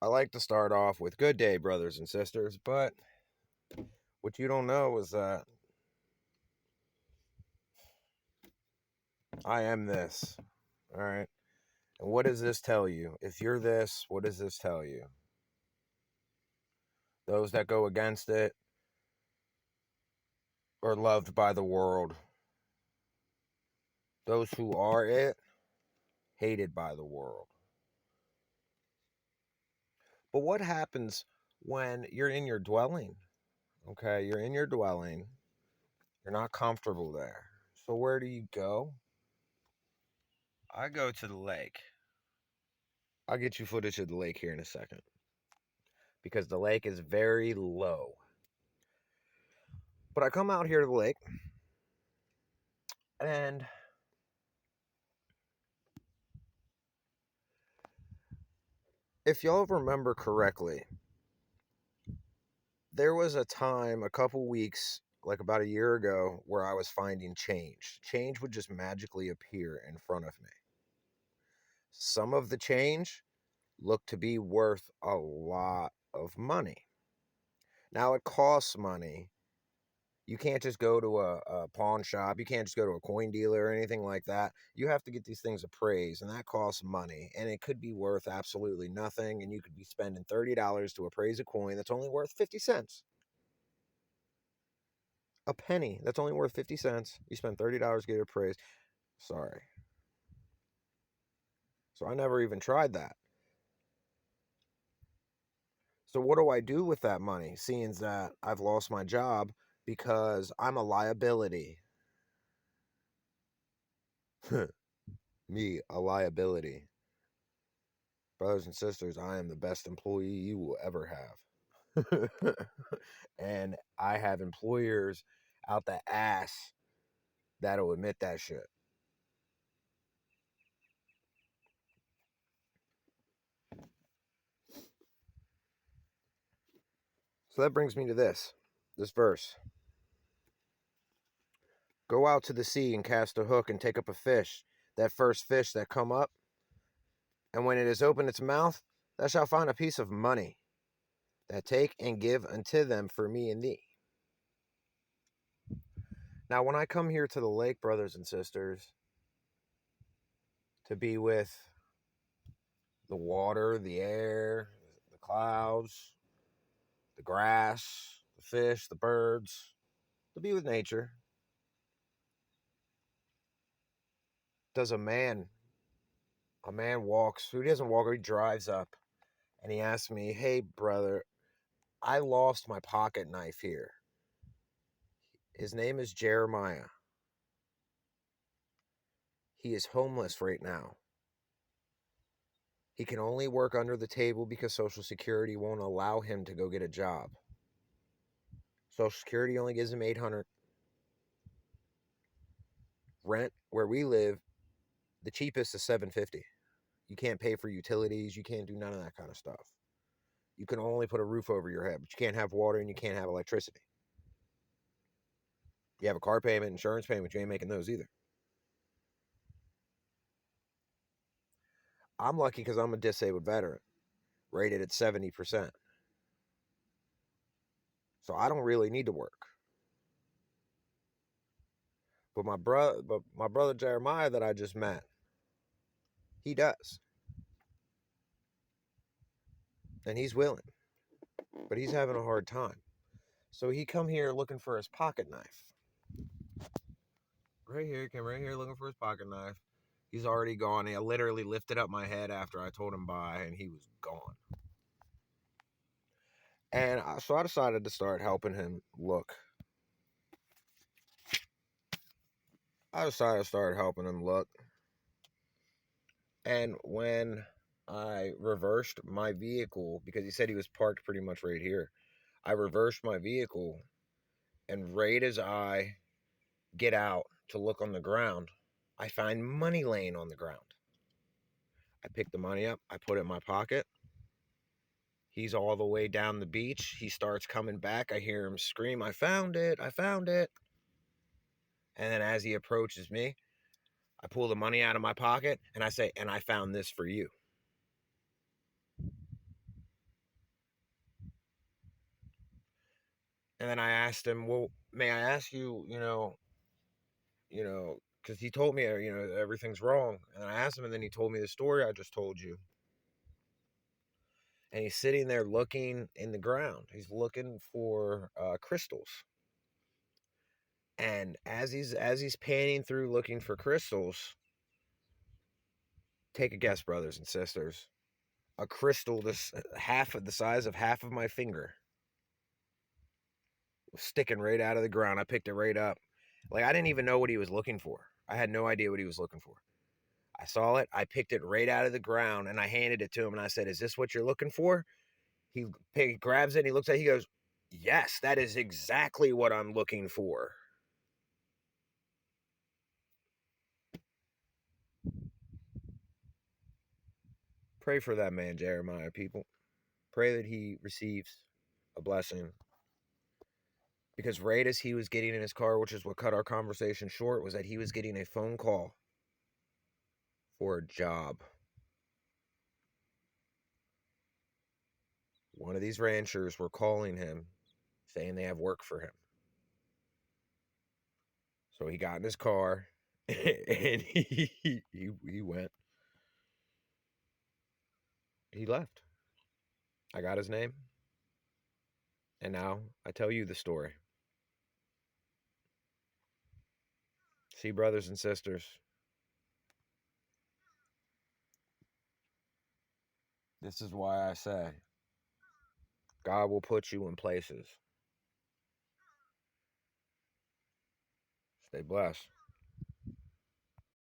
I like to start off with good day, brothers and sisters, but what you don't know is that I am this. All right. And what does this tell you? If you're this, what does this tell you? Those that go against it are loved by the world. Those who are it, hated by the world. But what happens when you're in your dwelling? Okay, you're in your dwelling. You're not comfortable there. So where do you go? I go to the lake. I'll get you footage of the lake here in a second, because the lake is very low. But I come out here to the lake, and if y'all remember correctly, there was a time, a couple weeks, like about a year ago, where I was finding change. Change would just magically appear in front of me. Some of the change looked to be worth a lot of money. Now, it costs money. You can't just go to a pawn shop. You can't just go to a coin dealer or anything like that. You have to get these things appraised, and that costs money. And it could be worth absolutely nothing, and you could be spending $30 to appraise a coin that's only worth 50 cents. A penny that's only worth 50 cents. You spend $30 to get it appraised. Sorry. So I never even tried that. So what do I do with that money, seeing that I've lost my job because I'm a liability? Me, a liability. Brothers and sisters, I am the best employee you will ever have. And I have employers out the ass that'll admit that shit. So that brings me to this verse. Go out to the sea and cast a hook and take up a fish. That first fish that come up, and when it has opened its mouth, thou shalt find a piece of money, that take and give unto them for me and thee. Now, when I come here to the lake, brothers and sisters, to be with the water, the air, the clouds, the grass, the fish, the birds, to be with nature, does a man walks, who doesn't walk, he drives up, and he asks me, hey, brother, I lost my pocket knife here. His name is Jeremiah. He is homeless right now. He can only work under the table because Social Security won't allow him to go get a job. Social Security only gives him $800. Rent where we live, the cheapest is $750. You can't pay for utilities. You can't do none of that kind of stuff. You can only put a roof over your head, but you can't have water and you can't have electricity. You have a car payment, insurance payment, you ain't making those either. I'm lucky because I'm a disabled veteran, rated at 70%. So I don't really need to work. But my brother Jeremiah that I just met, he does. And he's willing. But he's having a hard time. So he come here looking for his pocket knife. Right here, came right here looking for his pocket knife. He's already gone. I literally lifted up my head after I told him bye, and he was gone. And so I decided to start helping him look. And when I reversed my vehicle, because he said he was parked pretty much right here, I reversed my vehicle, and right as I get out to look on the ground, I find money laying on the ground. I pick the money up, I put it in my pocket. He's all the way down the beach. He starts coming back. I hear him scream, I found it, I found it. And then as he approaches me, I pull the money out of my pocket and I say, and I found this for you. And then I asked him, well, may I ask you, because he told me, everything's wrong. And I asked him, and then he told me the story I just told you. And he's sitting there looking in the ground. He's looking for crystals. And as he's panning through looking for crystals, take a guess, brothers and sisters. A crystal this half of the size of half of my finger was sticking right out of the ground. I picked it right up. Like, I didn't even know what he was looking for. I had no idea what he was looking for. I saw it. I picked it right out of the ground and I handed it to him and I said, "Is this what you're looking for?" He grabs it and he looks at it. He goes, "Yes, that is exactly what I'm looking for." Pray for that man, Jeremiah, people. Pray that he receives a blessing. Because right as he was getting in his car, which is what cut our conversation short, was that he was getting a phone call for a job. One of these ranchers were calling him saying they have work for him. So he got in his car and he went. He left. I got his name. And now I tell you the story. See, brothers and sisters, this is why I say God will put you in places. Stay blessed.